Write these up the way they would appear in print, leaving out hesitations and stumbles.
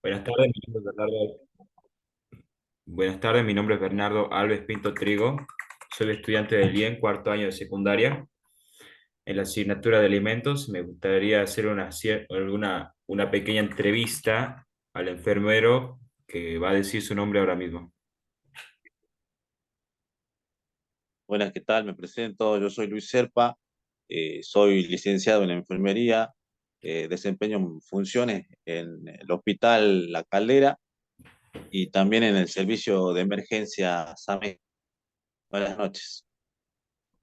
Buenas tardes, mi nombre es Buenas tardes, mi nombre es Bernardo Alves Pinto Trigo. Soy estudiante del IEN, cuarto año de secundaria. En la asignatura de alimentos me gustaría hacer una pequeña entrevista al enfermero que va a decir su nombre ahora mismo. Buenas, ¿qué tal? Me presento, yo soy Luis Serpa, soy licenciado en enfermería, desempeño funciones en el Hospital La Caldera y también en el servicio de emergencia SAME. Buenas noches.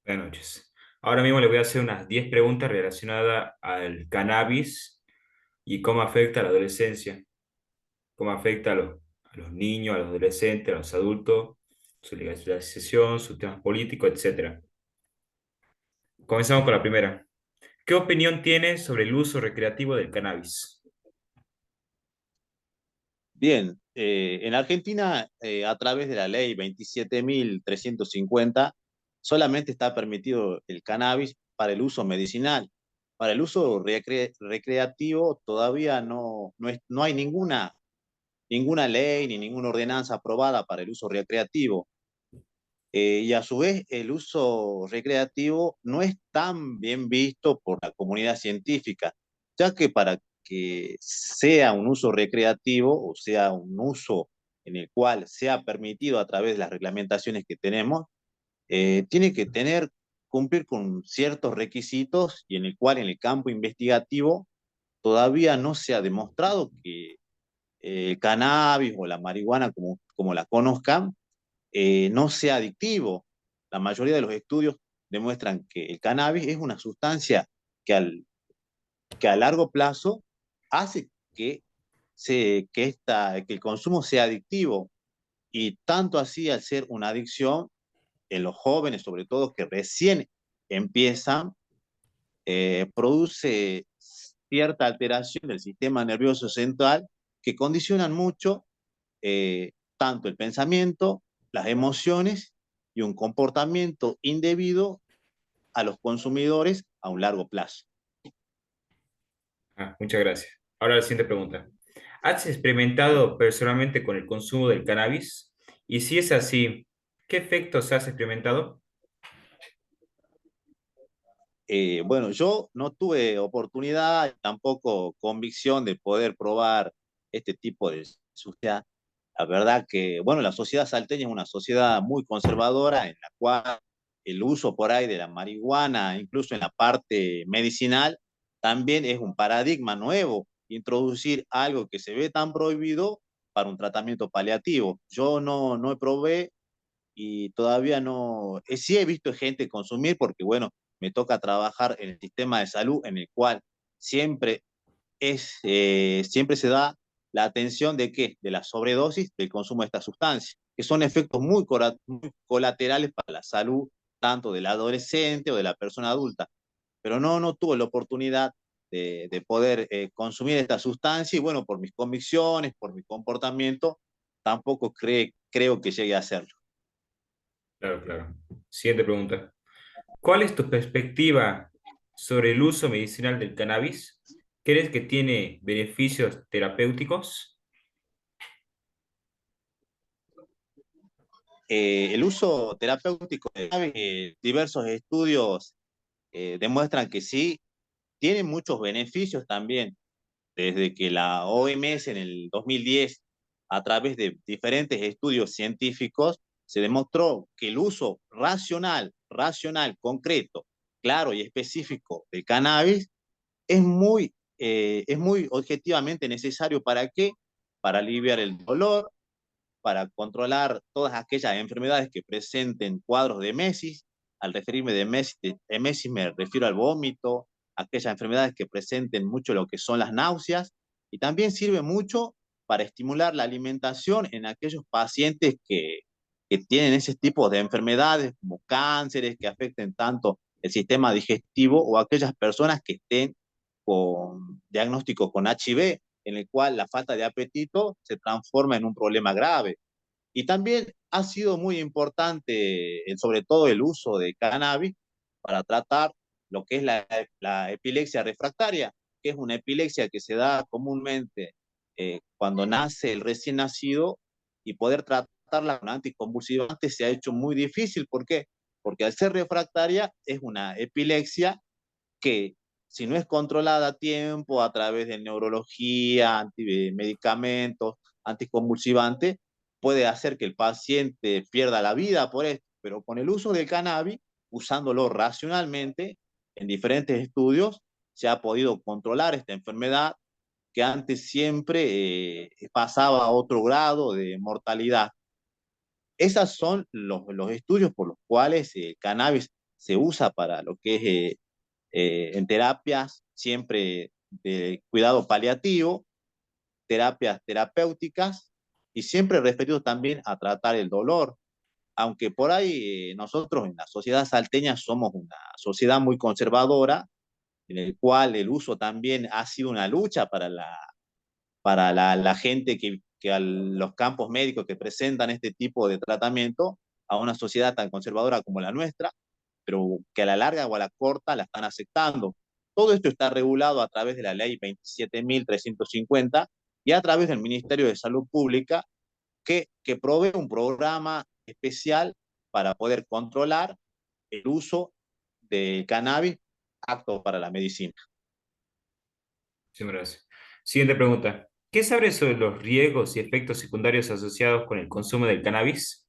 Buenas noches. Ahora mismo le voy a hacer unas 10 preguntas relacionadas al cannabis y cómo afecta a la adolescencia, cómo afecta a los niños, a los adolescentes, a los adultos, su legalización, sus temas políticos, etcétera. Comenzamos con la primera. ¿Qué opinión tienes sobre el uso recreativo del cannabis? Bien, en Argentina, a través de la ley 27.350, solamente está permitido el cannabis para el uso medicinal. Para el uso recreativo todavía no hay ninguna ley ni ninguna ordenanza aprobada para el uso recreativo. Y a su vez, el uso recreativo no es tan bien visto por la comunidad científica, ya que para que sea un uso recreativo o sea un uso en el cual sea permitido a través de las reglamentaciones que tenemos, tiene que cumplir con ciertos requisitos y en el cual en el campo investigativo todavía no se ha demostrado que el cannabis o la marihuana, como la conozcan, no sea adictivo. La mayoría de los estudios demuestran que el cannabis es una sustancia que, que a largo plazo hace que el consumo sea adictivo. Y tanto así, al ser una adicción, en los jóvenes, sobre todo que recién empiezan, produce cierta alteración del sistema nervioso central que condicionan mucho tanto el pensamiento, las emociones y un comportamiento indebido a los consumidores a un largo plazo. Muchas gracias. Ahora la siguiente pregunta. ¿Has experimentado personalmente con el consumo del cannabis? Y si es así, ¿qué efectos has experimentado? Bueno, yo no tuve oportunidad, tampoco convicción de poder probar este tipo de sustancias. La verdad que, bueno, la sociedad salteña es una sociedad muy conservadora en la cual el uso por ahí de la marihuana, incluso en la parte medicinal, también es un paradigma nuevo, introducir algo que se ve tan prohibido para un tratamiento paliativo. Yo no probé y todavía no, sí he visto gente consumir porque, bueno, me toca trabajar en el sistema de salud en el cual siempre siempre se da la atención de qué, de la sobredosis del consumo de esta sustancia, que son efectos muy colaterales para la salud tanto del adolescente o de la persona adulta, pero no tuve la oportunidad de poder consumir esta sustancia y bueno, por mis convicciones, por mi comportamiento, tampoco creo que llegue a hacerlo. Claro, claro. Siguiente pregunta. ¿Cuál es tu perspectiva sobre el uso medicinal del cannabis? ¿Crees que tiene beneficios terapéuticos? El uso terapéutico de cannabis, diversos estudios demuestran que sí, tiene muchos beneficios también, desde que la OMS en el 2010, a través de diferentes estudios científicos, se demostró que el uso racional, concreto, claro y específico del cannabis es muy objetivamente necesario. ¿Para qué? Para aliviar el dolor, para controlar todas aquellas enfermedades que presenten cuadros de emesis. Al referirme de emesis me refiero al vómito, aquellas enfermedades que presenten mucho lo que son las náuseas, y también sirve mucho para estimular la alimentación en aquellos pacientes que tienen ese tipo de enfermedades como cánceres que afecten tanto el sistema digestivo o aquellas personas que estén con diagnóstico con HIV, en el cual la falta de apetito se transforma en un problema grave. Y también ha sido muy importante, sobre todo el uso de cannabis para tratar lo que es la epilepsia refractaria, que es una epilepsia que se da comúnmente cuando nace el recién nacido y poder tratarla con anticonvulsivantes se ha hecho muy difícil. ¿Por qué? Porque al ser refractaria es una epilepsia que si no es controlada a tiempo a través de neurología, medicamentos, anticonvulsivantes, puede hacer que el paciente pierda la vida por esto. Pero con el uso del cannabis, usándolo racionalmente, en diferentes estudios, se ha podido controlar esta enfermedad que antes siempre pasaba a otro grado de mortalidad. Esos son los estudios por los cuales el cannabis se usa para lo que es en terapias siempre de cuidado paliativo, terapias terapéuticas y siempre referido también a tratar el dolor. Aunque por ahí nosotros en la sociedad salteña somos una sociedad muy conservadora, en el cual el uso también ha sido una lucha para la gente que a los campos médicos que presentan este tipo de tratamiento a una sociedad tan conservadora como la nuestra, pero que a la larga o a la corta la están aceptando. Todo esto está regulado a través de la ley 27.350 y a través del Ministerio de Salud Pública, que provee un programa especial para poder controlar el uso de cannabis apto para la medicina. Sí, gracias. Siguiente pregunta. ¿Qué sabes sobre los riesgos y efectos secundarios asociados con el consumo del cannabis?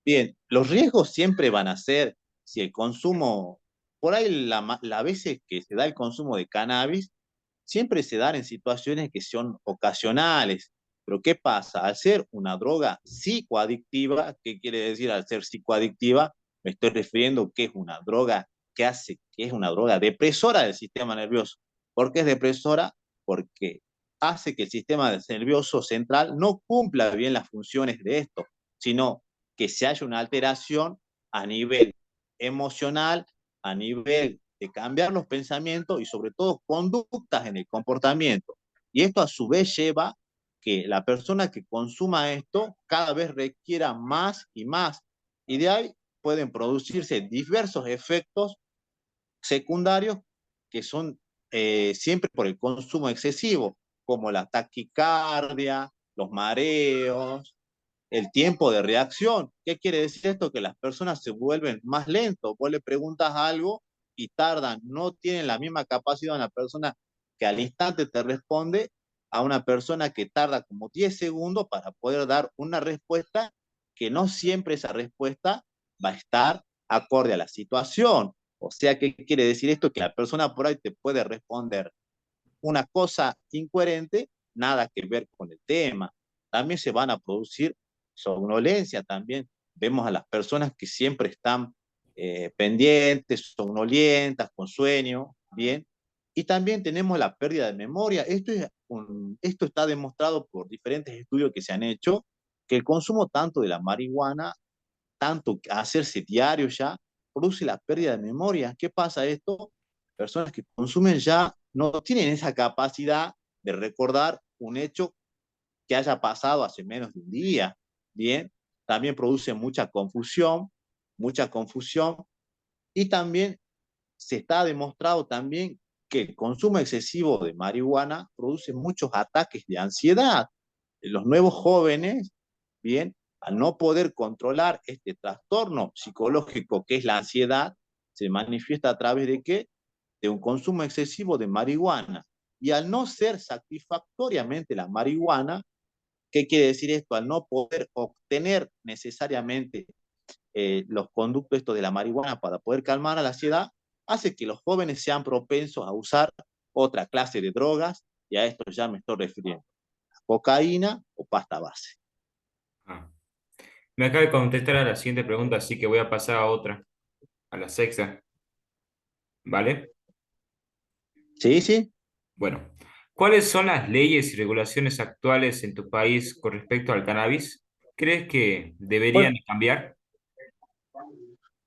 Bien, los riesgos siempre van a ser si el consumo, por ahí la veces que se da el consumo de cannabis, siempre se dan en situaciones que son ocasionales. Pero ¿qué pasa? Al ser una droga psicoadictiva, ¿qué quiere decir al ser psicoadictiva? Me estoy refiriendo que es una droga que es una droga depresora del sistema nervioso. ¿Por qué es depresora? Porque hace que el sistema nervioso central no cumpla bien las funciones de esto, sino que se haya una alteración a nivel emocional, a nivel de cambiar los pensamientos y sobre todo conductas en el comportamiento. Y esto a su vez lleva que la persona que consuma esto cada vez requiera más y más. Y de ahí pueden producirse diversos efectos secundarios que son siempre por el consumo excesivo, como la taquicardia, los mareos, el tiempo de reacción. ¿Qué quiere decir esto? Que las personas se vuelven más lentos. Vos le preguntas algo y tardan, no tienen la misma capacidad una persona que al instante te responde a una persona que tarda como 10 segundos para poder dar una respuesta que no siempre esa respuesta va a estar acorde a la situación. O sea, ¿qué quiere decir esto? Que la persona por ahí te puede responder una cosa incoherente, nada que ver con el tema. También se van a producir somnolencia, también vemos a las personas que siempre están pendientes, somnolientas, con sueño, bien. Y también tenemos la pérdida de memoria. Esto está demostrado por diferentes estudios que se han hecho, que el consumo tanto de la marihuana, tanto hacerse diario ya, produce la pérdida de memoria. ¿Qué pasa esto? Personas que consumen ya no tienen esa capacidad de recordar un hecho que haya pasado hace menos de un día. Bien, también produce mucha confusión y también se está demostrado también que el consumo excesivo de marihuana produce muchos ataques de ansiedad. Los nuevos jóvenes, bien, al no poder controlar este trastorno psicológico que es la ansiedad, se manifiesta a través de qué? De un consumo excesivo de marihuana. Y al no ser satisfactoriamente la marihuana, ¿qué quiere decir esto? Al no poder obtener necesariamente los conductos estos de la marihuana para poder calmar a la ansiedad, hace que los jóvenes sean propensos a usar otra clase de drogas, y a esto ya me estoy refiriendo, cocaína o pasta base. Ah. Me acaba de contestar a la siguiente pregunta, así que voy a pasar a otra, a la sexta. ¿Vale? Sí, sí. Bueno, ¿cuáles son las leyes y regulaciones actuales en tu país con respecto al cannabis? ¿Crees que deberían Bueno, cambiar?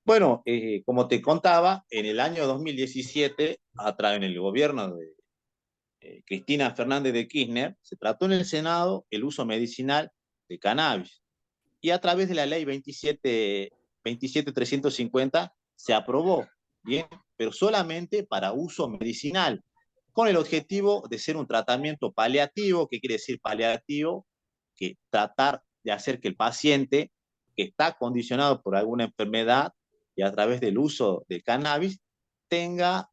bueno como te contaba, en el año 2017, en el gobierno de Cristina Fernández de Kirchner, se trató en el Senado el uso medicinal de cannabis. Y a través de la ley 27.350 se aprobó, bien, pero solamente para uso medicinal. con el objetivo de ser un tratamiento paliativo. ¿Qué quiere decir paliativo? Que tratar de hacer que el paciente que está condicionado por alguna enfermedad y a través del uso del cannabis tenga,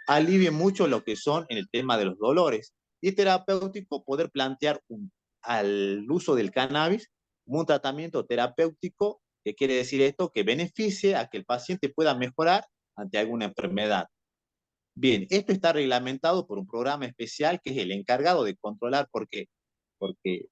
alivie mucho lo que son en el tema de los dolores. Y terapéutico, poder plantear al uso del cannabis como un tratamiento terapéutico. ¿Qué quiere decir esto? Que beneficie a que el paciente pueda mejorar ante alguna enfermedad. Bien, esto está reglamentado por un programa especial que es el encargado de controlar. ¿Por qué? Porque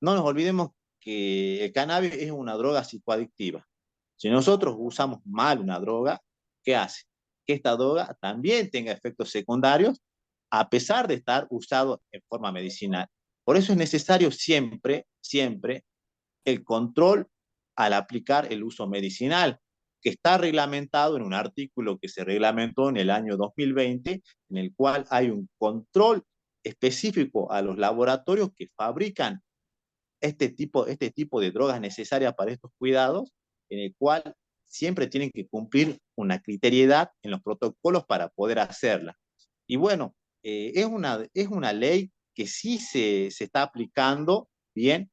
no nos olvidemos que el cannabis es una droga psicoadictiva. Si nosotros usamos mal una droga, ¿qué hace? Que esta droga también tenga efectos secundarios a pesar de estar usado en forma medicinal. Por eso es necesario siempre, siempre el control al aplicar el uso medicinal, que está reglamentado en un artículo que se reglamentó en el año 2020, en el cual hay un control específico a los laboratorios que fabrican este tipo de drogas necesarias para estos cuidados, en el cual siempre tienen que cumplir una criteriedad en los protocolos para poder hacerla. Y bueno, es una ley que sí se está aplicando bien,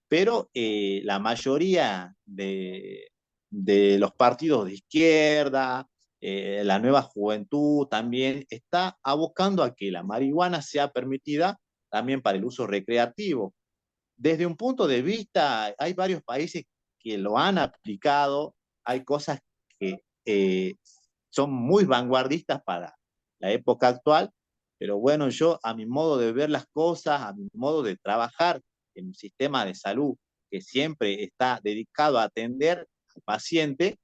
pero la mayoría de los partidos de izquierda, la nueva juventud también está abocando a que la marihuana sea permitida también para el uso recreativo. Desde un punto de vista, hay varios países que lo han aplicado, hay cosas que son muy vanguardistas para la época actual, pero bueno, yo a mi modo de ver las cosas, a mi modo de trabajar en un sistema de salud que siempre está dedicado a atender al paciente,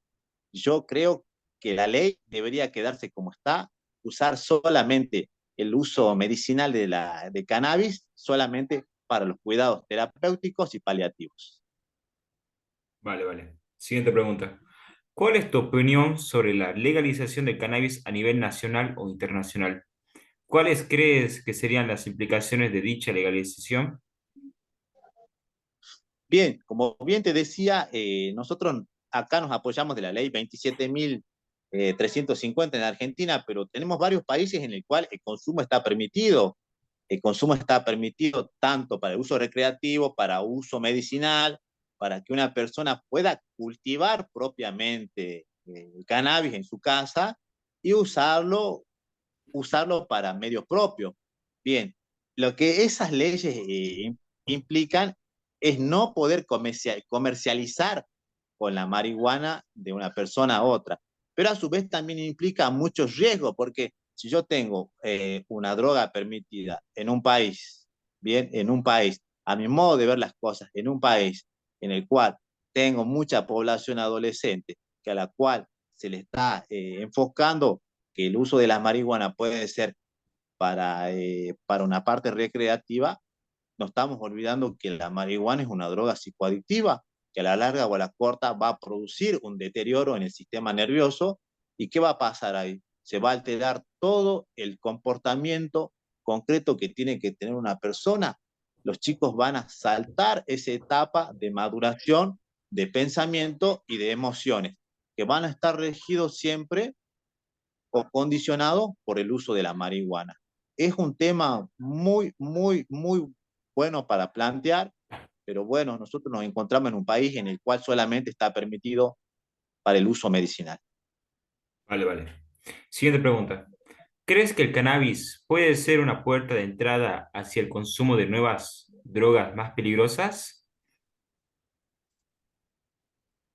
yo creo que la ley debería quedarse como está, usar solamente el uso medicinal de cannabis, solamente para los cuidados terapéuticos y paliativos. Vale, vale. Siguiente pregunta. ¿Cuál es tu opinión sobre la legalización del cannabis a nivel nacional o internacional? ¿Cuáles crees que serían las implicaciones de dicha legalización? Bien, como bien te decía, nosotros acá nos apoyamos de la ley 27.350 en Argentina, pero tenemos varios países en el cual el consumo está permitido. El consumo está permitido tanto para el uso recreativo, para uso medicinal, para que una persona pueda cultivar propiamente el cannabis en su casa y usarlo para medios propios. Bien, lo que esas leyes implican es no poder comercializar con la marihuana de una persona a otra, pero a su vez también implica muchos riesgos, porque si yo tengo una droga permitida en un país, bien, en un país, a mi modo de ver las cosas, en un país en el cual tengo mucha población adolescente, que a la cual se le está enfocando que el uso de la marihuana puede ser para una parte recreativa, no estamos olvidando que la marihuana es una droga psicoadictiva que a la larga o a la corta va a producir un deterioro en el sistema nervioso. ¿Y qué va a pasar ahí? Se va a alterar todo el comportamiento concreto que tiene que tener una persona. Los chicos van a saltar esa etapa de maduración, de pensamiento y de emociones, que van a estar regidos siempre o condicionados por el uso de la marihuana. Es un tema muy, muy, muy bueno para plantear, pero bueno, nosotros nos encontramos en un país en el cual solamente está permitido para el uso medicinal. Vale, vale. Siguiente pregunta. ¿Crees que el cannabis puede ser una puerta de entrada hacia el consumo de nuevas drogas más peligrosas?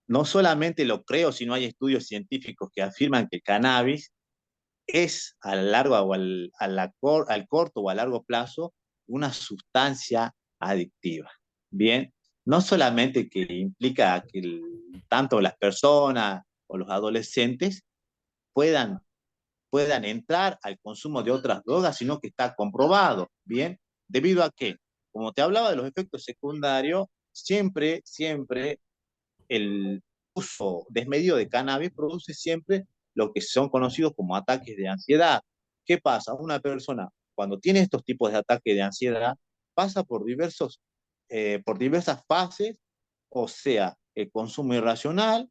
No solamente lo creo, sino hay estudios científicos que afirman que el cannabis es a largo o al corto o a largo plazo una sustancia adictiva. Bien, no solamente que implica que tanto las personas o los adolescentes puedan, puedan entrar al consumo de otras drogas, sino que está comprobado, bien, debido a que, como te hablaba de los efectos secundarios, siempre, siempre el uso desmedido de cannabis produce siempre lo que son conocidos como ataques de ansiedad. ¿Qué pasa? Una persona cuando tiene estos tipos de ataques de ansiedad pasa por diversas fases, o sea, el consumo irracional,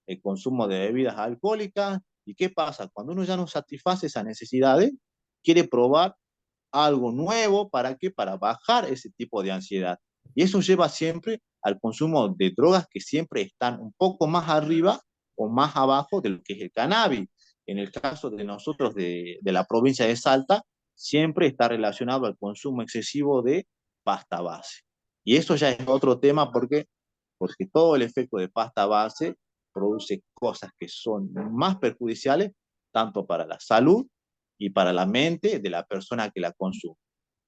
el consumo de bebidas alcohólicas. ¿Y qué pasa? Cuando uno ya no satisface esas necesidades, quiere probar algo nuevo. ¿Para qué? Para bajar ese tipo de ansiedad. Y eso lleva siempre al consumo de drogas que siempre están un poco más arriba o más abajo de lo que es el cannabis. En el caso de nosotros de la provincia de Salta, siempre está relacionado al consumo excesivo de pasta base. Y eso ya es otro tema porque todo el efecto de pasta base produce cosas que son más perjudiciales tanto para la salud y para la mente de la persona que la consume.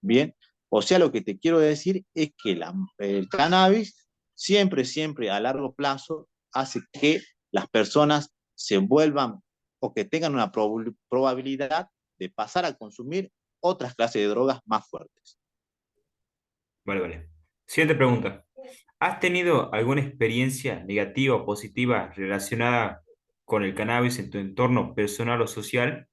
Bien, o sea, lo que te quiero decir es que el cannabis siempre, siempre a largo plazo hace que las personas se vuelvan o que tengan una probabilidad de pasar a consumir otras clases de drogas más fuertes. Vale, vale. Siguiente pregunta. ¿Has tenido alguna experiencia negativa o positiva relacionada con el cannabis en tu entorno personal o social?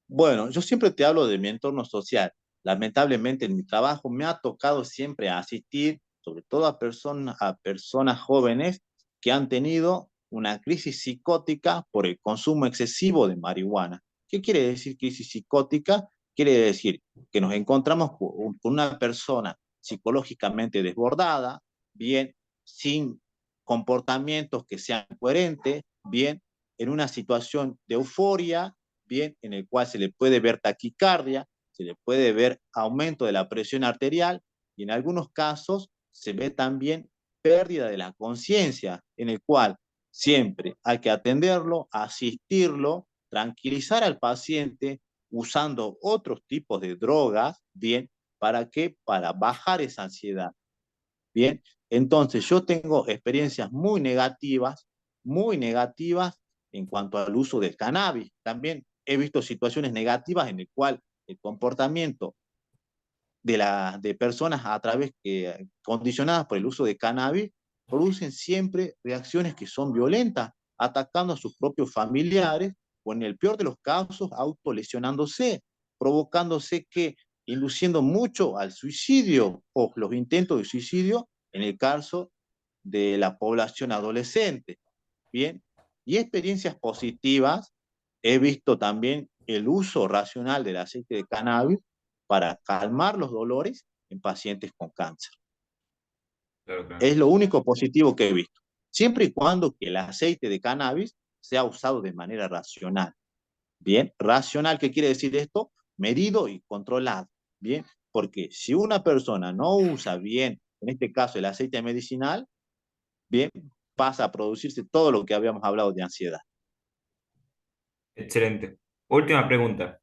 Bueno, yo siempre te hablo de mi entorno social. Lamentablemente en mi trabajo me ha tocado siempre asistir, sobre todo a personas jóvenes que han tenido una crisis psicótica por el consumo excesivo de marihuana. ¿Qué quiere decir crisis psicótica? Quiere decir que nos encontramos con una persona psicológicamente desbordada, bien, sin comportamientos que sean coherentes, bien, en una situación de euforia, bien, en el cual se le puede ver taquicardia, se le puede ver aumento de la presión arterial y en algunos casos se ve también pérdida de la conciencia, en el cual siempre hay que atenderlo, asistirlo, tranquilizar al paciente usando otros tipos de drogas, bien, ¿para qué? Para bajar esa ansiedad, bien. Entonces yo tengo experiencias muy negativas en cuanto al uso del cannabis. También he visto situaciones negativas en el cual el comportamiento de personas a través que condicionadas por el uso de cannabis producen siempre reacciones que son violentas, atacando a sus propios familiares o en el peor de los casos autolesionándose, provocándose que induciendo mucho al suicidio o los intentos de suicidio en el caso de la población adolescente. Bien, y experiencias positivas, he visto también el uso racional del aceite de cannabis para calmar los dolores en pacientes con cáncer. Claro, claro. Es lo único positivo que he visto, siempre y cuando que el aceite de cannabis sea usado de manera racional. Bien, racional, ¿qué quiere decir esto? Medido y controlado. Bien, porque si una persona no usa bien, en este caso el aceite medicinal, bien, pasa a producirse todo lo que habíamos hablado de ansiedad. Excelente. Última pregunta.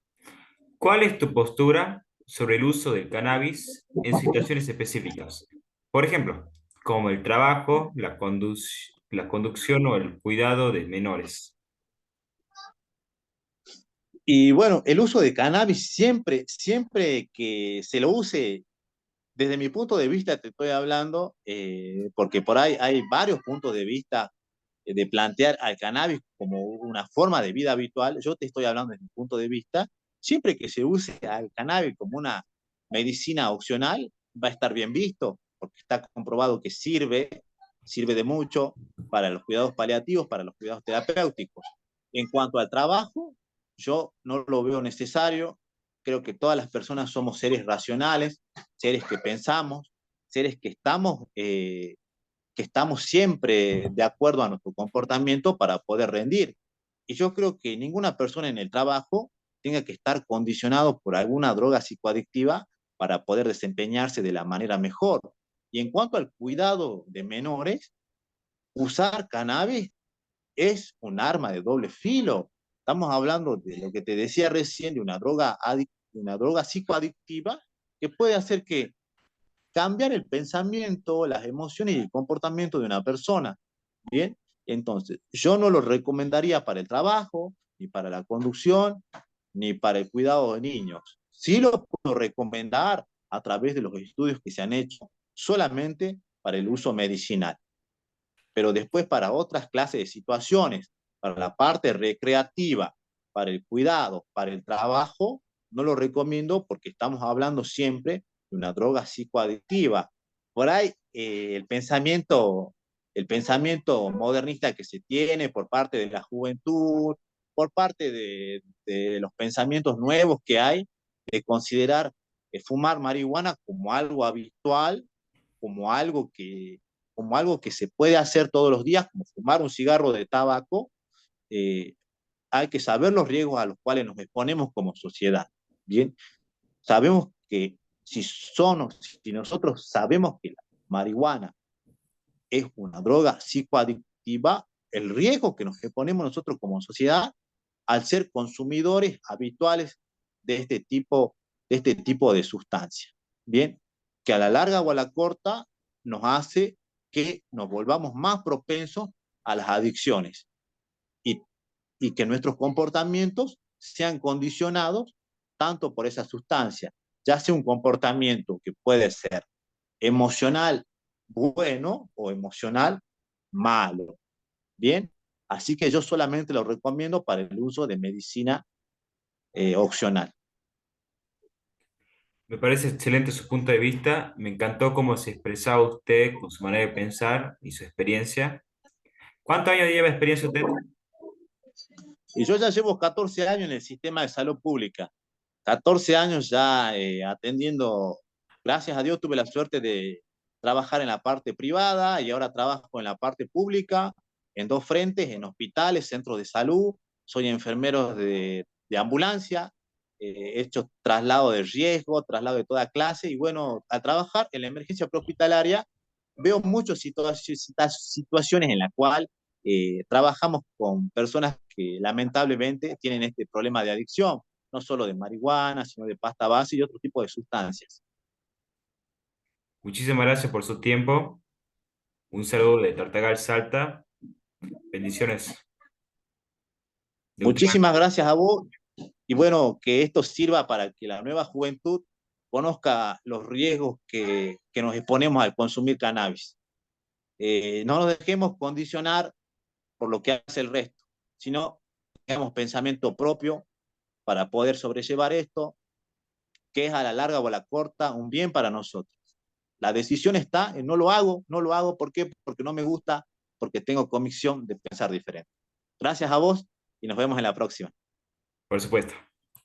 ¿Cuál es tu postura sobre el uso del cannabis en situaciones específicas? Por ejemplo, como el trabajo, la conducción o el cuidado de menores. Y bueno, el uso de cannabis siempre, siempre que se lo use, desde mi punto de vista te estoy hablando, porque por ahí hay varios puntos de vista de plantear al cannabis como una forma de vida habitual. Yo te estoy hablando desde mi punto de vista, siempre que se use al cannabis como una medicina opcional, va a estar bien visto, porque está comprobado que sirve de mucho para los cuidados paliativos, para los cuidados terapéuticos. En cuanto al trabajo, yo no lo veo necesario. Creo que todas las personas somos seres racionales, seres que pensamos, seres que estamos siempre de acuerdo a nuestro comportamiento para poder rendir. Y yo creo que ninguna persona en el trabajo tenga que estar condicionado por alguna droga psicoadictiva para poder desempeñarse de la manera mejor. Y en cuanto al cuidado de menores, usar cannabis es un arma de doble filo. Estamos hablando de lo que te decía recién, de una droga psicoadictiva que puede hacer que cambiar el pensamiento, las emociones y el comportamiento de una persona. Bien, entonces yo no lo recomendaría para el trabajo, ni para la conducción, ni para el cuidado de niños. Sí lo puedo recomendar a través de los estudios que se han hecho solamente para el uso medicinal, pero después para otras clases de situaciones, para la parte recreativa, para el cuidado, para el trabajo, no lo recomiendo porque estamos hablando siempre de una droga psicoadictiva. Por ahí el pensamiento modernista que se tiene por parte de la juventud, por parte de los pensamientos nuevos que hay, de considerar fumar marihuana como algo habitual, como algo que, como algo que se puede hacer todos los días, como fumar un cigarro de tabaco. eh, Hay que saber los riesgos a los cuales nos exponemos como sociedad. Bien, sabemos que si nosotros sabemos que la marihuana es una droga psicoadictiva, el riesgo que nos exponemos nosotros como sociedad al ser consumidores habituales de este tipo de sustancias. Bien, que a la larga o a la corta nos hace que nos volvamos más propensos a las adicciones y, y que nuestros comportamientos sean condicionados tanto por esa sustancia, ya sea un comportamiento que puede ser emocional bueno o emocional malo. Bien, así que yo solamente lo recomiendo para el uso de medicina opcional. Me parece excelente su punto de vista. Me encantó cómo se expresaba usted con su manera de pensar y su experiencia. ¿Cuántos años lleva de experiencia usted? Y yo ya llevo 14 años en el sistema de salud pública, 14 años ya atendiendo, gracias a Dios tuve la suerte de trabajar en la parte privada y ahora trabajo en la parte pública, en dos frentes, en hospitales, centros de salud, soy enfermero de ambulancia, he hecho traslado de riesgo, traslado de toda clase y bueno, al trabajar en la emergencia prehospitalaria veo muchas situaciones en las cuales trabajamos con personas que lamentablemente tienen este problema de adicción, no solo de marihuana, sino de pasta base y otro tipo de sustancias. Muchísimas gracias por su tiempo. Un saludo de Tartagal Salta. Bendiciones de última. Muchísimas gracias a vos y bueno, que esto sirva para que la nueva juventud conozca los riesgos que nos exponemos al consumir cannabis. No nos dejemos condicionar por lo que hace el resto, sino tengamos pensamiento propio para poder sobrellevar esto, que es a la larga o a la corta un bien para nosotros. La decisión está en no lo hago, ¿por qué? Porque no me gusta, porque tengo convicción de pensar diferente. Gracias a vos y nos vemos en la próxima. Por supuesto.